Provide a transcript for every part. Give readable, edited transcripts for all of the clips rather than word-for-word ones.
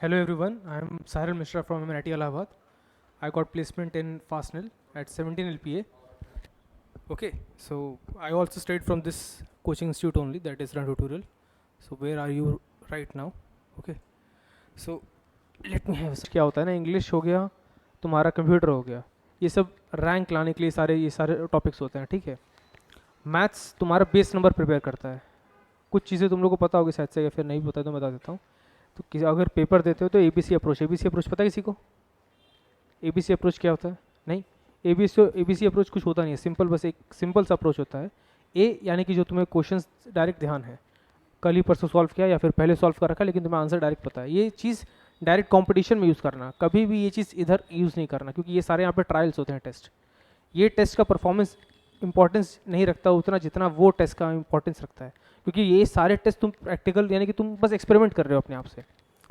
Hello everyone, I am Sahil Mishra from MNIT Allahabad. I got placement in Fastnil at 17 LPA. Okay, so I also studied from this coaching institute only, that is Run Tutorial. So where are you right now? Okay, so let me have क्या होता है ना, English हो गया, तुम्हारा computer हो गया, ये सब रैंक लाने के लिए ये सारे टॉपिक्स होते हैं. ठीक है, मैथ्स तुम्हारा बेस नंबर प्रिपेयर करता है. कुछ चीज़ें तुम लोग को पता होगी शायद से, या फिर नहीं पता तो मैं बता देता हूँ. तो किसी अगर पेपर देते हो तो एबीसी अप्रोच पता है किसी को? एबीसी अप्रोच क्या होता है? नहीं, एबीसी अप्रोच कुछ होता नहीं है, सिंपल, बस एक सिंपल सा अप्रोच होता है. ए यानी कि जो तुम्हें क्वेश्चंस डायरेक्ट ध्यान है, कल ही परसों सॉल्व किया या फिर पहले सॉल्व कर रखा है, लेकिन तुम्हें आंसर डायरेक्ट पता है. ये चीज़ डायरेक्ट कंपटीशन में यूज़ करना, कभी भी ये चीज़ इधर यूज़ नहीं करना, क्योंकि ये सारे यहाँ पे ट्रायल्स होते हैं, टेस्ट. ये टेस्ट का परफॉर्मेंस इंपॉर्टेंस नहीं रखता उतना जितना वो टेस्ट का इंपॉर्टेंस रखता है, क्योंकि ये सारे टेस्ट तुम प्रैक्टिकल यानी कि तुम बस एक्सपेरिमेंट कर रहे हो अपने आप से.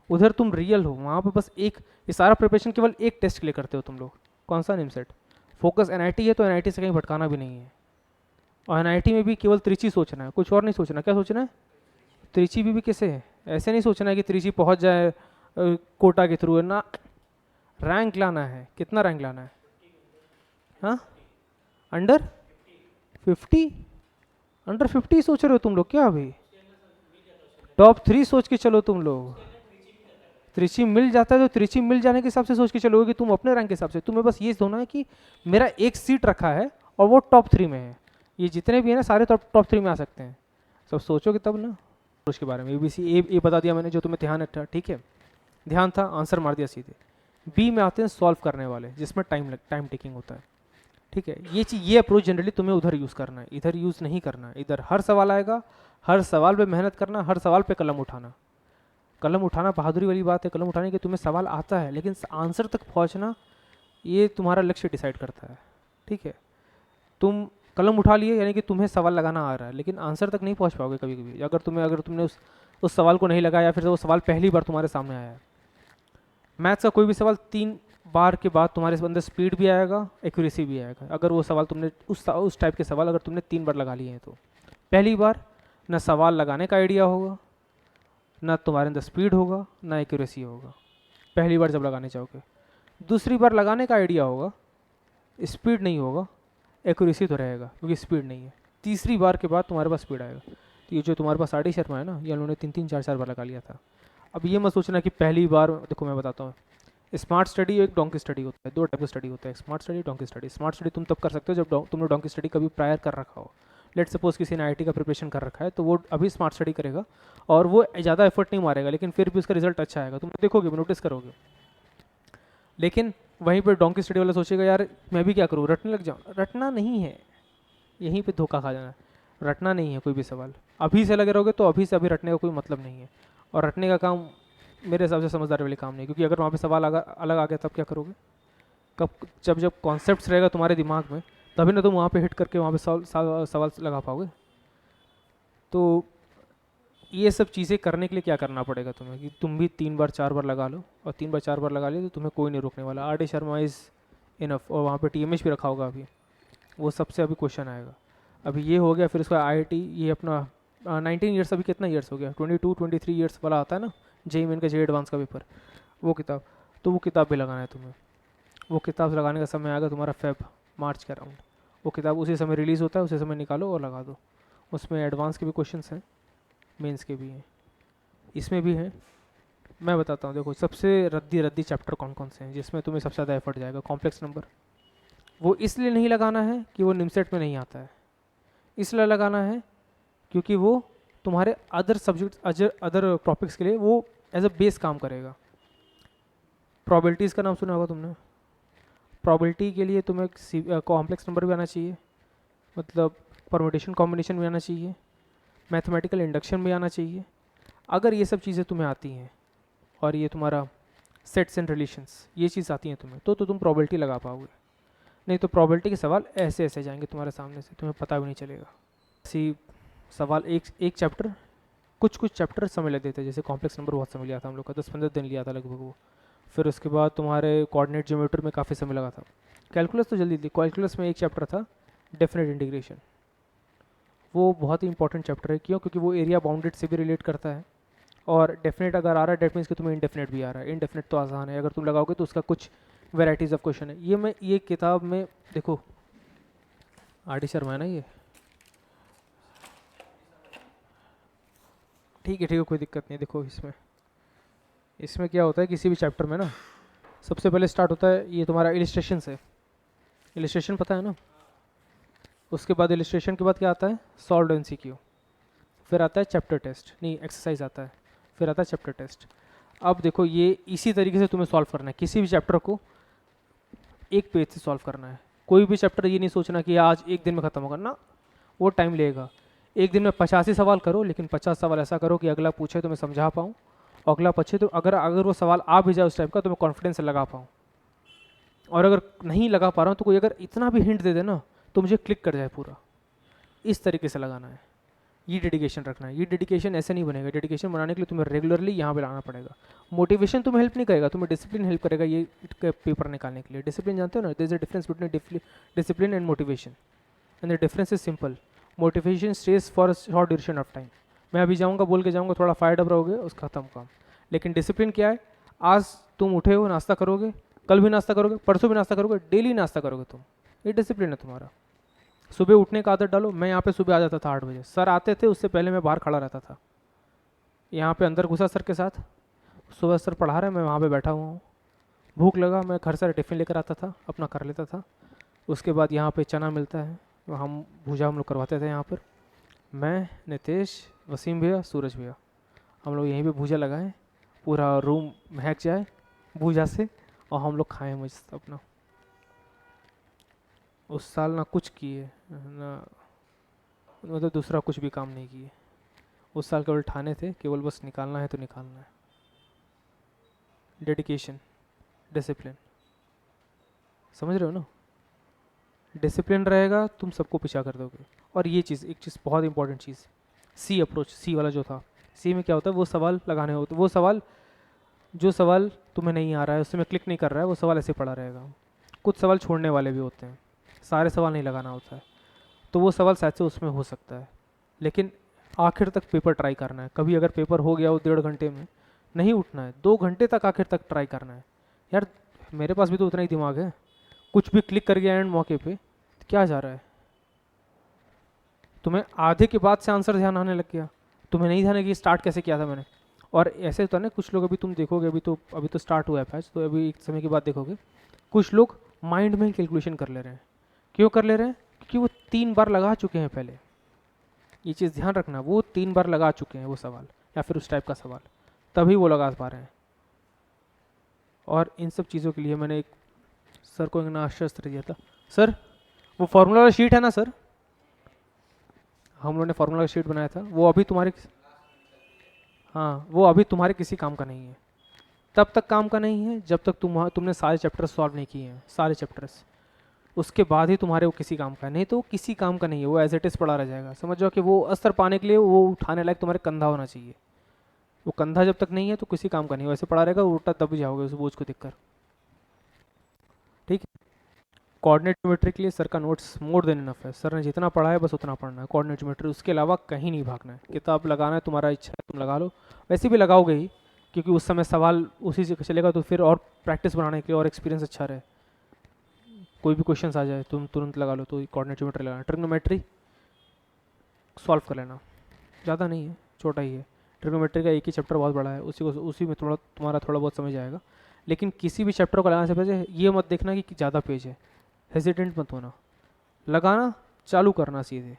उधर तुम रियल हो, वहाँ पे बस एक, ये सारा प्रिपरेशन केवल एक टेस्ट के लिए करते हो तुम लोग. कौन सा? निमसेट. फोकस एनआईटी है तो एनआईटी से कहीं भटकाना भी नहीं है. और एनआईटी में भी केवल त्रिची सोचना है, कुछ और नहीं सोचना. क्या सोचना है? त्रिची भी कैसे है, ऐसे नहीं सोचना है कि त्रिची पहुँच जाए कोटा के थ्रू है ना. रैंक लाना है. कितना रैंक लाना है? हाँ, अंडर 50. अंडर 50 सोच रहे हो तुम लोग क्या? अभी टॉप 3 सोच के चलो तुम लोग. त्रिची मिल जाता है तो त्रिची मिल जाने के हिसाब से सोच के चलोगे कि तुम अपने रैंक के हिसाब से. तुम्हें बस ये होना है कि मेरा एक सीट रखा है और वो टॉप 3 में है. ये जितने भी है ना सारे टॉप 3 में आ सकते हैं. सब सोचोगे तब ना उसके बारे में. एबीसी ए बता दिया मैंने, जो तुम्हें ध्यान रखा. ठीक है, ध्यान था, आंसर मार दिया सीधे. बी में आते हैं सॉल्व करने वाले, जिसमें टाइम टेकिंग होता है. ठीक है, ये चीज़, ये अप्रोच जनरली तुम्हें उधर यूज़ करना है, इधर यूज़ नहीं करना है. इधर हर सवाल आएगा, हर सवाल पे मेहनत करना, हर सवाल पे कलम उठाना. कलम उठाना बहादुरी वाली बात है. कलम उठाने के तुम्हें सवाल आता है, लेकिन आंसर तक पहुंचना ये तुम्हारा लक्ष्य डिसाइड करता है. ठीक है, तुम कलम उठा लिए यानी कि तुम्हें सवाल लगाना आ रहा है, लेकिन आंसर तक नहीं पहुंच पाओगे कभी कभी. अगर तुमने उस सवाल को नहीं लगाया, फिर वो सवाल पहली बार तुम्हारे सामने आया है. मैथ्स का कोई भी सवाल 3 बार के बाद तुम्हारे अंदर स्पीड भी आएगा, एक्यूरेसी भी आएगा. अगर वो सवाल तुमने उस टाइप के सवाल अगर तुमने 3 बार लगा लिए हैं, तो पहली बार ना सवाल लगाने का आइडिया होगा, ना तुम्हारे अंदर स्पीड होगा, ना एक्यूरेसी होगा. पहली बार जब लगाने जाओगे. दूसरी बार लगाने का आइडिया होगा, स्पीड नहीं होगा, एक्यूरेसी तो रहेगा क्योंकि स्पीड नहीं है. तीसरी बार के बाद तुम्हारे पास स्पीड आएगा. तो ये जो तुम्हारे पास आर डी शर्मा है ना, ये उन्होंने 3-3, 4-4 बार लगा लिया था. अब ये मत सोचना कि पहली बार. देखो मैं बताता हूँ, स्मार्ट स्टडी एक डोंकी स्टडी होता है. 2 टाइप का स्टडी होता है, smart study, donkey study. Smart study तुम तब कर सकते हो जब तुमने डोंकी स्टडी कभी प्रायर कर रखा हो. लेट सपोज किसी ने आईआईटी का प्रिपरेशन कर रखा है, तो वो अभी स्मार्ट स्टडी करेगा और वो ज़्यादा एफर्ट नहीं मारेगा, लेकिन फिर भी उसका रिजल्ट अच्छा आएगा. तुम देखोगे, नोटिस करोगे. लेकिन वहीं पर डोंकी स्टडी वाला सोचेगा यार मैं भी क्या करूँ, रटने लग जाऊँ. रटना नहीं है, यहीं पे धोखा खा जाना. रटना नहीं है कोई भी सवाल. अभी से लगे रहोगे तो अभी से अभी रटने का कोई मतलब नहीं है. और रटने का काम मेरे हिसाब से समझदारी वाले काम नहीं, क्योंकि अगर वहाँ पे सवाल अलग आ गया तब क्या करोगे? कब? जब कॉन्सेप्ट्स रहेगा तुम्हारे दिमाग में, तभी ना तुम वहाँ पे हिट करके वहाँ पे सवाल लगा पाओगे. तो ये सब चीज़ें करने के लिए क्या करना पड़ेगा तुम्हें कि तुम भी 3-4 बार लगा लो, और 3-4 बार लगा लियो तो तुम्हें कोई नहीं रोकने वाला. R D Sharma is enough. और वहाँ पे टीएमएच भी रखा होगा अभी, वो सबसे अभी क्वेश्चन आएगा. अभी ये हो गया, फिर उसका आईआईटी, ये अपना 19 ईयर्स, अभी कितना ईयर्स हो गया, 22-23 ईयर्स वाला आता है ना, जेई मेन का, जेई एडवांस का पेपर, वो किताब. तो वो किताब भी लगाना है तुम्हें. वो किताब लगाने का समय आएगा तुम्हारा मार्च के अराउंड. वो किताब उसी समय रिलीज़ होता है, उसी समय निकालो और लगा दो. उसमें एडवांस के भी क्वेश्चंस हैं, मेंस के भी हैं, इसमें भी हैं. मैं बताता हूँ. देखो, सबसे रद्दी चैप्टर कौन कौन से हैं जिसमें तुम्हें सबसे ज़्यादा एफर्ट जाएगा? Complex number. वो इसलिए नहीं लगाना है कि वो निमसेट में नहीं आता है, इसलिए लगाना है क्योंकि वो तुम्हारे अदर सब्जेक्ट, अदर टॉपिक्स के लिए वो एज अ बेस काम करेगा. प्रोबेबिलिटीज़ का नाम सुना होगा तुमने. प्रोबेबिलिटी के लिए तुम्हें कॉम्प्लेक्स नंबर भी आना चाहिए, मतलब परमुटेशन कॉम्बिनेशन भी आना चाहिए, मैथमेटिकल इंडक्शन भी आना चाहिए. अगर ये सब चीज़ें तुम्हें आती हैं और ये तुम्हारा सेट्स एंड रिलेशंस, ये चीज़ आती हैं तुम्हें, तो तुम प्रोबेबिलिटी लगा पाओगे. नहीं तो प्रोबेबिलिटी के सवाल ऐसे ऐसे जाएंगे तुम्हारे सामने से, तुम्हें पता भी नहीं चलेगा. ऐसी सवाल एक चैप्टर, कुछ चैप्टर समय लग देते हैं. जैसे कॉम्प्लेक्स नंबर बहुत समय लिया था हम लोग का, 10-15 दिन लिया था लगभग वो. फिर उसके बाद तुम्हारे कोऑर्डिनेट ज्योमेट्री में काफ़ी समय लगा था. कैलकुलस तो जल्दी थी. कैलकुलस में एक चैप्टर था डेफिनेट इंटीग्रेशन, वो बहुत ही इंपॉर्टेंट चैप्टर है. क्यों? क्योंकि वो एरिया बाउंडेड से भी रिलेट करता है और डेफिनेट अगर आ रहा है डेट मीन्स कि तुम्हें इंडेफिनेट भी आ रहा है। इंडेफिनेट तो आसान है, अगर तुम लगाओगे तो उसका कुछ वेराइटीज़ ऑफ क्वेश्चन है। ये किताब में देखो, आर डी शर्मा है ना ये, ठीक है कोई दिक्कत नहीं। देखो इसमें क्या होता है, किसी भी चैप्टर में ना सबसे पहले स्टार्ट होता है ये तुम्हारा इलिस्ट्रेशन से। इलिस्ट्रेशन पता है ना? उसके बाद इलिस्ट्रेशन के बाद क्या आता है, सॉल्व्ड एमसीक्यू, फिर आता है चैप्टर टेस्ट, नहीं एक्सरसाइज आता है, फिर आता है चैप्टर टेस्ट। अब देखो ये इसी तरीके से तुम्हें सॉल्व करना है, किसी भी चैप्टर को एक पेज से सॉल्व करना है। कोई भी चैप्टर ये नहीं सोचना कि आज एक दिन में ख़त्म होगा ना, वो टाइम लगेगा। एक दिन में 85 सवाल करो, लेकिन 50 सवाल ऐसा करो कि अगला पूछे तो मैं समझा पाऊँ, अगला पूछे तो अगर वो सवाल आ भी जाए उस टाइप का तो मैं कॉन्फिडेंस से लगा पाऊँ। और अगर नहीं लगा पा रहा हूँ तो कोई अगर इतना भी हिंट दे दे ना तो मुझे क्लिक कर जाए पूरा, इस तरीके से लगाना है। ये डेडिकेशन रखना है। ये डेडिकेशन ऐसे नहीं बनेगा, डेडिकेशन बनाने के लिए तुम्हें रेगुलरली यहाँ पे लाना पड़ेगा। मोटिवेशन तुम्हें हेल्प नहीं करेगा, तुम्हें डिसिप्लिन हेल्प करेगा ये पेपर निकालने के लिए। डिसिप्लिन जानते हो ना, there is a difference between discipline and motivation, and the difference is simple. Motivation stays for a short duration of time, मैं अभी जाऊँगा बोल के जाऊँगा, थोड़ा फायर्ड अप रहोगे, उसका खत्म काम। लेकिन डिसिप्लिन क्या है, आज तुम उठे हो नाश्ता करोगे, कल भी नाश्ता करोगे, परसों भी नाश्ता करोगे, डेली नाश्ता करोगे तुम, ये डिसिप्लिन है तुम्हारा। सुबह उठने का आदत डालो। मैं यहाँ पे सुबह आ जाता था 8 बजे, सर आते थे उससे पहले मैं बाहर खड़ा रहता था, यहाँ पे अंदर घुसा सर के साथ, सुबह सर पढ़ा रहे हैं, मैं वहाँ पे बैठा हुआ हूँ। भूख लगा मैं घर से टिफ़िन लेकर आता था, अपना कर लेता था। उसके बाद यहाँ पे चना मिलता है, हम भूजा हम लोग करवाते थे यहाँ पर, मैं, नितेश, वसीम भैया, सूरज भैया, हम लोग यहीं पे भूजा लगाएं, पूरा रूम महक जाए भूजा से, और हम लोग खाएं मस्त अपना। उस साल ना कुछ किए ना, मतलब दूसरा कुछ भी काम नहीं किए। उस साल केवल ठाने थे, केवल बस निकालना है तो निकालना है। डेडिकेशन, डिसिप्लिन, समझ रहे हो ना? डिसिप्लिन रहेगा तुम सबको पीछा कर दोगे। और ये चीज़, एक चीज़ बहुत इंपॉर्टेंट चीज़, सी अप्रोच, सी वाला जो था, सी में क्या होता है, वो सवाल लगाने होते, वो सवाल जो सवाल तुम्हें नहीं आ रहा है, उसमें क्लिक नहीं कर रहा है, वो सवाल ऐसे पड़ा रहेगा। कुछ सवाल छोड़ने वाले भी होते हैं, सारे सवाल नहीं लगाना होता है, तो वो सवाल शायद से उसमें हो सकता है। लेकिन आखिर तक पेपर ट्राई करना है। कभी अगर पेपर हो गया हो 1.5 घंटे में, नहीं उठना है, 2 घंटे तक आखिर तक ट्राई करना है। यार मेरे पास भी तो उतना ही दिमाग है, कुछ भी क्लिक कर गया एंड मौके पे, तो क्या जा रहा है? तुम्हें आधे के बाद से आंसर ध्यान आने लग गया, तुम्हें नहीं ध्यान है कि स्टार्ट कैसे किया था मैंने। और ऐसे तो ना कुछ लोग, अभी तुम देखोगे, अभी तो स्टार्ट हुआ है पैच, तो अभी एक समय के बाद देखोगे कुछ लोग माइंड में कैलकुलेशन कर ले रहे हैं। क्यों कर ले रहे हैं? क्योंकि वो 3 बार लगा चुके हैं पहले। ये चीज़ ध्यान रखना, वो 3 बार लगा चुके हैं वो सवाल, या फिर उस टाइप का सवाल, तभी वो लगा पा रहे हैं। और इन सब चीज़ों के लिए मैंने एक सर को एक नाश्ता दिया था। सर वो फार्मूला वाला शीट है ना सर, हम लोगों ने फार्मूला का शीट बनाया था, वो अभी तुम्हारे, हाँ वो अभी तुम्हारे किसी काम का नहीं है। तब तक काम का नहीं है जब तक तुमने सारे चैप्टर्स सॉल्व नहीं किए हैं, सारे चैप्टर्स, उसके बाद ही तुम्हारे वो किसी काम का है। नहीं तो वो किसी काम का नहीं है, वो एज इट इज़ पड़ा रह जाएगा। समझ जाओ कि वो अस्तर पाने के लिए वो उठाने लायक तुम्हारे कंधा होना चाहिए, वो कंधा जब तक नहीं है तो किसी काम का नहीं, वैसे पड़ा रहेगा, उल्टा दब जाओगे उस बोझ को देखकर। ठीक है, कोऑर्डिनेट ज्योमेट्री के लिए सर का नोट्स मोर देन इनफ है, सर ने जितना पढ़ा है बस उतना पढ़ना है कोऑर्डिनेट ज्योमेट्री, उसके अलावा कहीं नहीं भागना है। किताब लगाना है तुम्हारा इच्छा है तुम लगा लो, वैसे भी लगाओगे ही, क्योंकि उस समय सवाल उसी से चलेगा, तो फिर और प्रैक्टिस बनाने के लिए और एक्सपीरियंस अच्छा रहे, कोई भी क्वेश्चन आ जाए तुम तुरंत लगा लो, तो कोऑर्डिनेट ज्योमेट्री लगाना। ट्रिग्नोमेट्री सॉल्व कर लेना, ज़्यादा नहीं है, छोटा ही है। ट्रिग्नोमेट्री का एक ही चैप्टर बहुत बड़ा है, उसी में तुम्हारा थोड़ा बहुत समझ आएगा। लेकिन किसी भी चैप्टर को लगाने से पहले ये मत देखना कि ज़्यादा पेज है, हेजिटेंट मत होना, लगाना चालू करना सीधे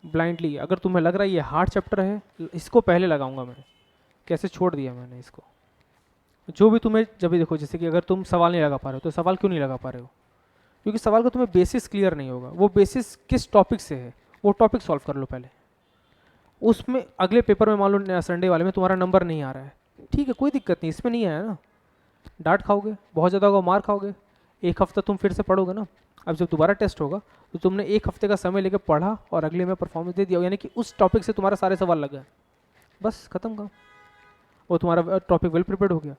ब्लाइंडली। अगर तुम्हें लग रहा है ये हार्ड चैप्टर है, इसको पहले लगाऊंगा मैं, कैसे छोड़ दिया मैंने इसको। जो भी तुम्हें, जब भी देखो, जैसे कि अगर तुम सवाल नहीं लगा पा रहे हो, तो सवाल क्यों नहीं लगा पा रहे हो? क्योंकि सवाल का तुम्हें बेसिस क्लियर नहीं होगा। वो बेसिस किस टॉपिक से है, वो टॉपिक सॉल्व कर लो पहले। उसमें अगले पेपर में मान लो संडे वाले में तुम्हारा नंबर नहीं आ रहा है, ठीक है कोई दिक्कत नहीं, इसमें नहीं आया ना, डांट खाओगे बहुत ज़्यादा होगा, मार खाओगे, एक हफ्ता तुम फिर से पढ़ोगे ना। अब जब दोबारा टेस्ट होगा तो तुमने एक हफ्ते का समय लेकर पढ़ा और अगले में परफॉर्मेंस दे दिया, यानी कि उस टॉपिक से तुम्हारा सारे सवाल लग गए, बस खत्म काम, वो तुम्हारा टॉपिक वेल प्रिपेयर्ड हो गया।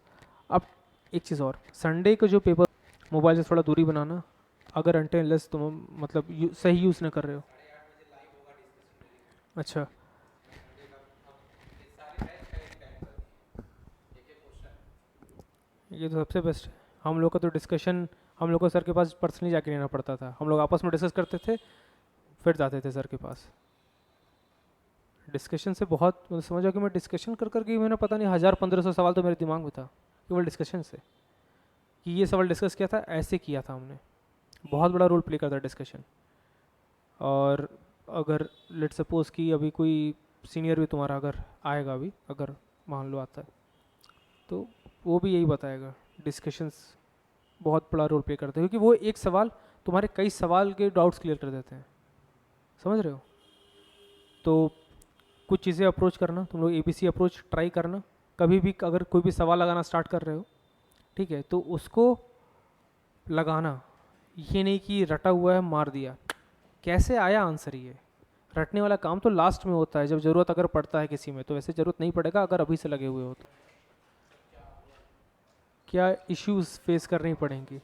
अब एक चीज़ और, संडे को जो पेपर, मोबाइल से थोड़ा दूरी बनाना, अगर अनटिल तुम मतलब सही यूज़ ना कर रहे हो। अच्छा ये तो सबसे बेस्ट है। हम लोग का तो डिस्कशन हम लोग को सर के पास पर्सनली जाके लेना पड़ता था, हम लोग आपस में डिस्कस करते थे फिर जाते थे सर के पास। डिस्कशन से बहुत समझो कि मैं डिस्कशन कर कर के मैंने पता नहीं 1000-1500 सवाल तो मेरे दिमाग में था केवल डिस्कशन से, कि ये सवाल डिस्कस किया था, ऐसे किया था हमने। बहुत बड़ा रोल प्ले करता है डिस्कशन। और अगर लेट सपोज कि अभी कोई सीनियर भी तुम्हारा अगर आएगा, अभी अगर मान लो आता है, तो वो भी यही बताएगा डिस्कशंस बहुत बड़ा रोल प्ले करते हैं, क्योंकि वो एक सवाल तुम्हारे कई सवाल के डाउट्स क्लियर कर देते हैं। समझ रहे हो? तो कुछ चीज़ें अप्रोच करना, तुम लोग ABC अप्रोच ट्राई करना। कभी भी अगर कोई भी सवाल लगाना स्टार्ट कर रहे हो, ठीक है, तो उसको लगाना, ये नहीं कि रटा हुआ है मार दिया, कैसे आया आंसर। ये रटने वाला काम तो लास्ट में होता है, जब ज़रूरत अगर पड़ता है किसी में, तो वैसे ज़रूरत नहीं पड़ेगा अगर अभी से लगे हुए हो तो। क्या इश्यूज फेस करनी पड़ेंगी?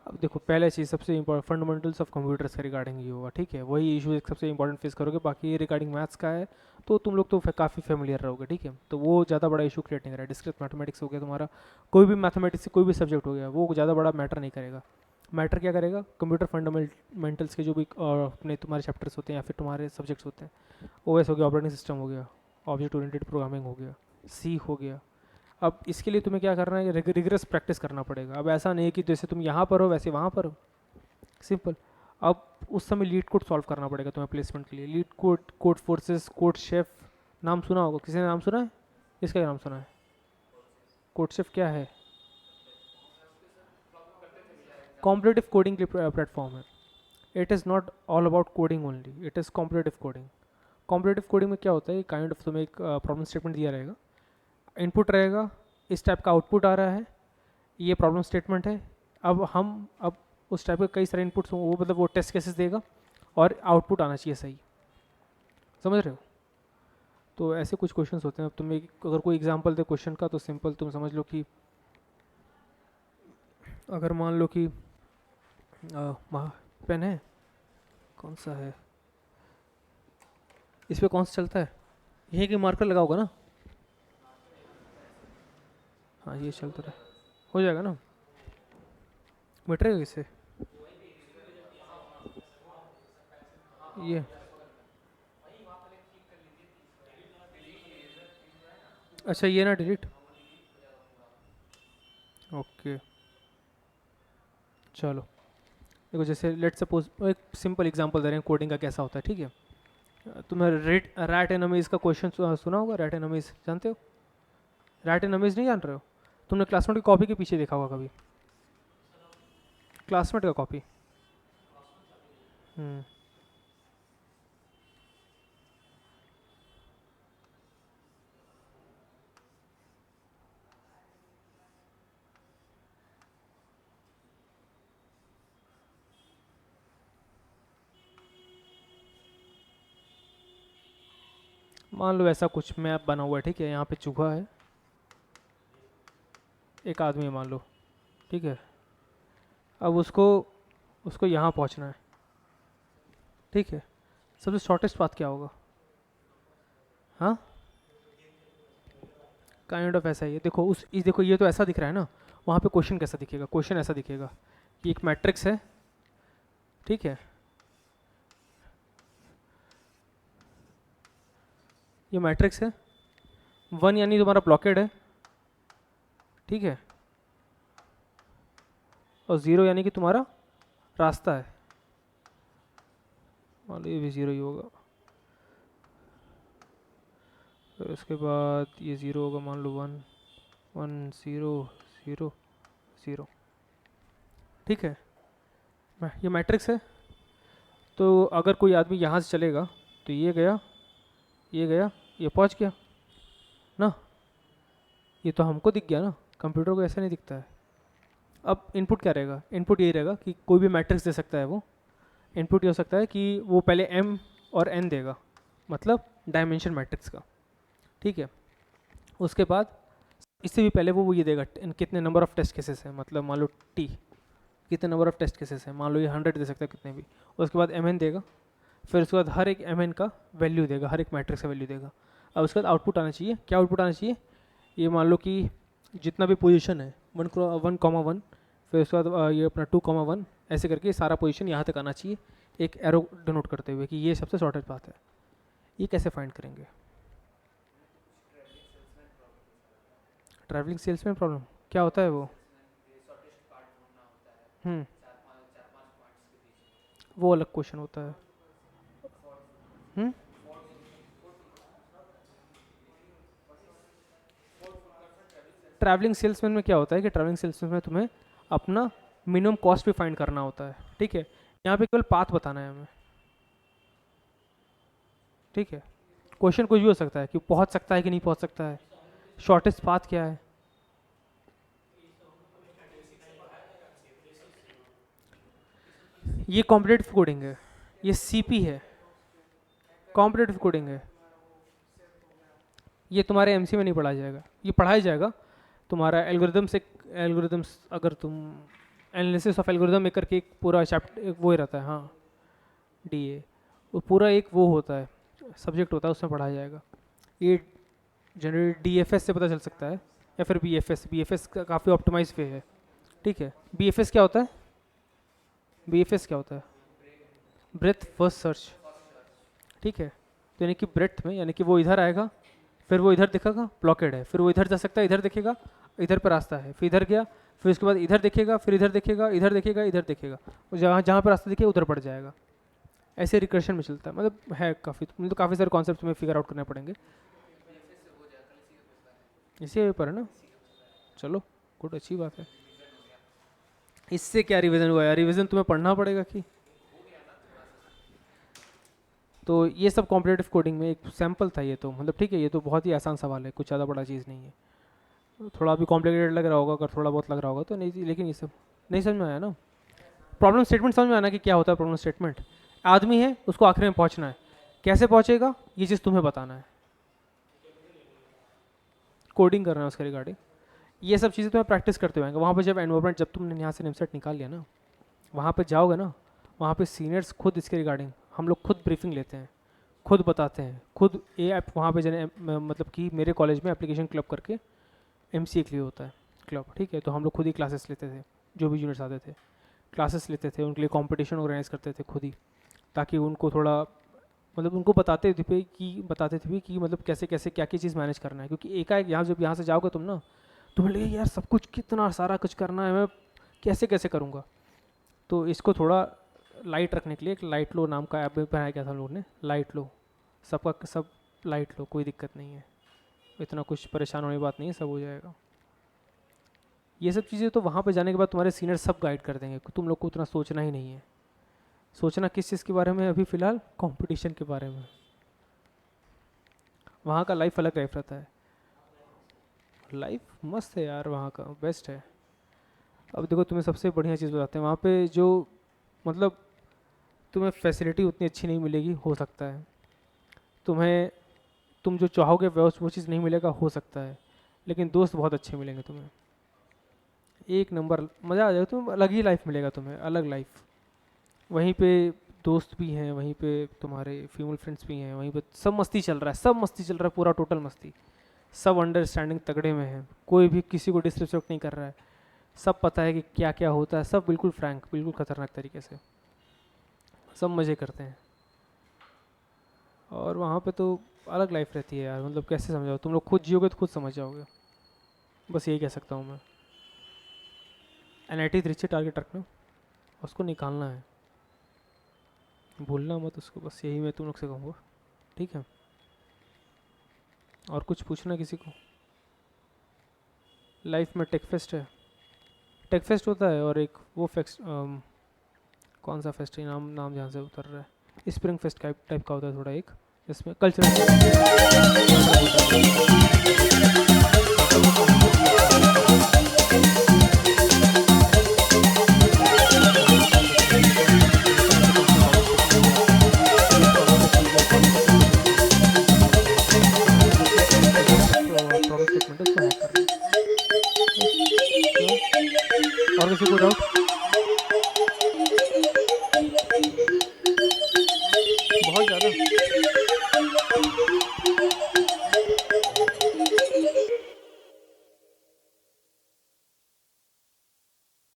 अब देखो, पहले चीज़ सबसे इंपॉर्टेंट फंडामेंटल्स ऑफ कंप्यूटर्स के रिगार्डिंग ये होगा, ठीक है, वही इशू एक सबसे इंपॉर्टेंट फेस करोगे। बाकी रिगार्डिंग मैथ्स का है तो तुम लोग तो काफ़ी फेमिलियर रहोगे, ठीक है, तो वो ज़्यादा बड़ा इशू क्रिएट नहीं करेगा। डिस्क्रीट मैथमेटिक्स हो गया तुम्हारा, कोई भी मैथमेटिक्स से कोई भी सब्जेक्ट हो गया, वो ज़्यादा बड़ा मैटर नहीं करेगा। मैटर क्या करेगा? कंप्यूटर फंडामेंटल्स के जो भी अपने तुम्हारे चैप्टर्स होते हैं या फिर तुम्हारे सब्जेक्ट्स होते हैं, OS हो गया, ऑपरेटिंग सिस्टम हो गया, ऑब्जेक्ट ओरिएंटेड प्रोग्रामिंग हो गया, C हो गया। अब इसके लिए तुम्हें क्या करना है? रिगरस प्रैक्टिस करना पड़ेगा। अब ऐसा नहीं है कि जैसे तुम यहाँ पर हो वैसे वहाँ पर हो, सिंपल। अब उस समय लीड कोड सॉल्व करना पड़ेगा तुम्हें प्लेसमेंट के लिए। Leet code, code forces, code chef, नाम सुना होगा, किसी ने नाम सुना है? इसका नाम सुना है? कोड शेफ क्या है? कॉम्पिटिटिव कोडिंग के प्लेटफॉर्म है। It is not all about coding only, it is competitive coding. Competitive coding में क्या होता है? काइंड ऑफ तुम्हें एक प्रॉब्लम स्टेटमेंट दिया रहेगा, इनपुट रहेगा, इस टाइप का आउटपुट आ रहा है, ये प्रॉब्लम स्टेटमेंट है। अब उस टाइप के कई सारे इनपुट्स, वो मतलब वो टेस्ट केसेस देगा और आउटपुट आना चाहिए सही। समझ रहे हो? तो ऐसे कुछ क्वेश्चंस होते हैं। अब तुम्हें अगर कोई एग्जांपल दे क्वेश्चन का, तो सिंपल तुम समझ लो कि अगर मान लो कि पेन है, कौन सा है, इस पे कौन सा चलता है? यही कि मार्कर लगा होगा ना? हाँ, ये चलता रहा, हो जाएगा ना, मिट रहेगा इससे ये। अच्छा, ये ना डिलीट, ओके चलो। देखो, जैसे लेट सपोज एक सिंपल एग्जांपल दे रहे हैं कोडिंग का कैसा होता है, ठीक है। तुम्हें रैट एनमीज का क्वेश्चन सुना होगा। रैट एनमीज जानते हो? रैट एनमीज नहीं जान रहे हो? तुमने क्लासमेट की कॉपी के पीछे देखा होगा कभी? क्लासमेट का कॉपी। मान लो ऐसा कुछ मैप बना हुआ है, ठीक है, यहाँ पे चूहा है, एक आदमी है मान लो, ठीक है। अब उसको उसको यहाँ पहुँचना है, ठीक है। सबसे शॉर्टेस्ट पाथ क्या होगा? हाँ, काइंड ऑफ ऐसा ही है। देखो देखो, ये तो ऐसा दिख रहा है ना, वहाँ पे क्वेश्चन कैसा दिखेगा? क्वेश्चन ऐसा दिखेगा कि एक मैट्रिक्स है, ठीक है, ये मैट्रिक्स है, 1 यानी तुम्हारा ब्लॉकेड है, ठीक है, और 0 यानी कि तुम्हारा रास्ता है। मान लो ये भी 0 ही होगा, फिर उसके बाद ये 0 होगा, मान लो 1 1 0 0 0, ठीक है। ये मैट्रिक्स है। तो अगर कोई आदमी यहाँ से चलेगा तो ये गया, ये गया, ये पहुँच गया ना, ये तो हमको दिख गया ना, कंप्यूटर को ऐसा नहीं दिखता है। अब इनपुट क्या रहेगा? इनपुट यही रहेगा कि कोई भी मैट्रिक्स दे सकता है वो। इनपुट ये हो सकता है कि वो पहले m और n देगा, मतलब डायमेंशन मैट्रिक्स का, ठीक है। उसके बाद इससे भी पहले वो ये देगा कितने नंबर ऑफ टेस्ट केसेस हैं, मतलब मान लो t कितने नंबर ऑफ टेस्ट केसेस हैं, मान लो ये 100 दे सकता है कितने भी। उसके बाद mn देगा, फिर उसके बाद हर एक mn का वैल्यू देगा, हर एक मैट्रिक्स का वैल्यू देगा। अब उसके बाद आउटपुट आना चाहिए। क्या आउटपुट आना चाहिए? ये मान लो कि जितना भी पोजीशन है 1,1, फिर उसके बाद ये अपना 2,1, ऐसे करके सारा पोजीशन यहाँ तक आना चाहिए, एक एरो डिनोट करते हुए कि ये सबसे शॉर्टेज पाथ है। ये कैसे फाइंड करेंगे? ट्रैवलिंग सेल्समैन प्रॉब्लम क्या होता है वो? हम्म, वो अलग क्वेश्चन होता है। हम्म, ट्रैवलिंग सेल्समैन में क्या होता है कि ट्रैवलिंग सेल्समैन में तुम्हें अपना मिनिमम कॉस्ट भी फाइंड करना होता है, ठीक है। यहाँ पे केवल पाथ बताना है हमें, ठीक है। क्वेश्चन कुछ भी हो सकता है कि पहुँच सकता है कि नहीं पहुँच सकता है, शॉर्टेस्ट पाथ क्या है। ये कॉम्पिटेटिव कोडिंग है, ये सीपी है, कॉम्पिटेटिव कोडिंग है। ये तुम्हारे एमसी में नहीं पढ़ाया जाएगा, ये पढ़ाया जाएगा तुम्हारा एल्गोरिदम्स अगर तुम एनालिसिस ऑफ एल्गोरिदम में करके एक पूरा चैप्टर एक वो ही रहता है, हाँ डीए, वो पूरा एक वो होता है सब्जेक्ट होता है, उसमें पढ़ाया जाएगा। ये जनरली डीएफएस से पता चल सकता है या फिर बीएफएस का काफ़ी ऑप्टिमाइज वे है, ठीक है। बीएफएस क्या होता है? बीएफएस क्या होता है? ब्रेथ फर्स्ट सर्च, ठीक है। तो यानी कि ब्रेथ में, यानी कि वो इधर आएगा, फिर वो इधर दिखेगा ब्लॉकेड है, फिर वो इधर जा सकता है, इधर देखेगा इधर पर रास्ता है, फिर इधर गया, फिर उसके बाद इधर देखेगा, फिर इधर देखेगा, इधर देखेगा, इधर देखेगा, जहाँ जहाँ पर रास्ता दिखे उधर पड़ जाएगा। ऐसे रिकर्शन में चलता है, मतलब है काफ़ी, मतलब काफ़ी सारे कॉन्सेप्ट में फिगर आउट करने पड़ेंगे। इसी पर है ना, चलो गुड, अच्छी बात है। इससे क्या रिवीजन हुआ यार? रिवीजन तुम्हें पढ़ना पड़ेगा कि? तो ये सब कॉम्पिटेटिव कोडिंग में एक सैम्पल था ये तो, मतलब ठीक है, ये तो बहुत ही आसान सवाल है, कुछ ज़्यादा बड़ा चीज़ नहीं है। थोड़ा भी कॉम्प्लिकेटेड लग रहा होगा, अगर थोड़ा बहुत लग रहा होगा तो नहीं, लेकिन ये सब नहीं समझ में आया ना। प्रॉब्लम स्टेटमेंट समझ में आना कि क्या होता है प्रॉब्लम स्टेटमेंट। आदमी है, उसको आखिर में पहुंचना है, कैसे पहुंचेगा ये चीज़ तुम्हें बताना है, कोडिंग करना है उसके रिगार्डिंग। ये सब चीज़ें तुम्हें प्रैक्टिस करते हुए आएंगे वहाँ पर। जब एनवायरमेंट, जब तुमने यहाँ से नेमसेट निकाल लिया ना, वहाँ पर जाओगे ना, वहाँ पर सीनियर्स खुद इसके रिगार्डिंग, हम लोग खुद ब्रीफिंग लेते हैं, खुद बताते हैं, खुद ये ऐप वहाँ पे जने मतलब कि मेरे कॉलेज में एप्लीकेशन क्लब करके एमसीए के लिए होता है क्लब, ठीक है। तो हम लोग खुद ही क्लासेस लेते थे, जो भी जूनियर्स आते थे क्लासेस लेते थे, उनके लिए कंपटीशन ऑर्गेनाइज करते थे खुद ही, ताकि उनको थोड़ा मतलब उनको बताते थे कि मतलब कैसे कैसे क्या क्या चीज़ मैनेज करना है। क्योंकि एकाएक यहाँ जब यहाँ से जाओगे तुम ना, तुम्हें लगे यार सब कुछ कितना सारा कुछ करना है, मैं कैसे कैसे करूँगा। तो इसको थोड़ा लाइट रखने के लिए एक लाइट लो नाम का ऐप भी बनाया गया था हम लोगों ने। लाइट लो, सबका सब लाइट लो, कोई दिक्कत नहीं है, इतना कुछ परेशान होने की बात नहीं है, सब हो जाएगा। ये सब चीज़ें तो वहाँ पे जाने के बाद तुम्हारे सीनियर सब गाइड कर देंगे, तुम लोग को उतना सोचना ही नहीं है। सोचना किस चीज़ के बारे में? अभी फ़िलहाल कंपटीशन के बारे में। वहाँ का लाइफ अलग लाइफ रहता है, लाइफ मस्त है यार, वहाँ का बेस्ट है। अब देखो तुम्हें सबसे बढ़िया चीज़ बताते हैं, वहाँ पे जो मतलब तुम्हें फैसिलिटी उतनी अच्छी नहीं मिलेगी, हो सकता है तुम्हें, तुम जो चाहोगे वो चीज़ नहीं मिलेगा, हो सकता है, लेकिन दोस्त बहुत अच्छे मिलेंगे तुम्हें, एक नंबर मज़ा आ जाएगा, तुम्हें अलग ही लाइफ मिलेगा, तुम्हें अलग लाइफ। वहीं पे दोस्त भी हैं, वहीं पे तुम्हारे फीमेल फ्रेंड्स भी हैं, वहीं पे सब मस्ती चल रहा है, सब मस्ती चल रहा है, पूरा टोटल मस्ती, सब अंडरस्टैंडिंग तगड़े में है, कोई भी किसी को डिसरिस्पेक्ट नहीं कर रहा है, सब पता है कि क्या क्या होता है, सब बिल्कुल फ्रैंक, बिल्कुल ख़तरनाक तरीके से सब मज़े करते हैं। और वहाँ पे तो अलग लाइफ रहती है यार, मतलब कैसे समझाओ, तुम लोग खुद जियोगे तो खुद समझ जाओगे, बस यही कह सकता हूँ मैं। NIT त्रिची टारगेट रखना, उसको निकालना है, भूलना मत उसको, बस यही मैं तुम लोग से कहूँगा, ठीक है। और कुछ पूछना किसी को? लाइफ में टेक फेस्ट है, टेक फेस्ट होता है, और एक वो फेस्ट कौन सा फेस्ट है, नाम जहाँ से उतर रहा है, स्प्रिंग फेस्ट टाइप का होता है थोड़ा, एक इसमें कल्चरल और किसी को डाउट?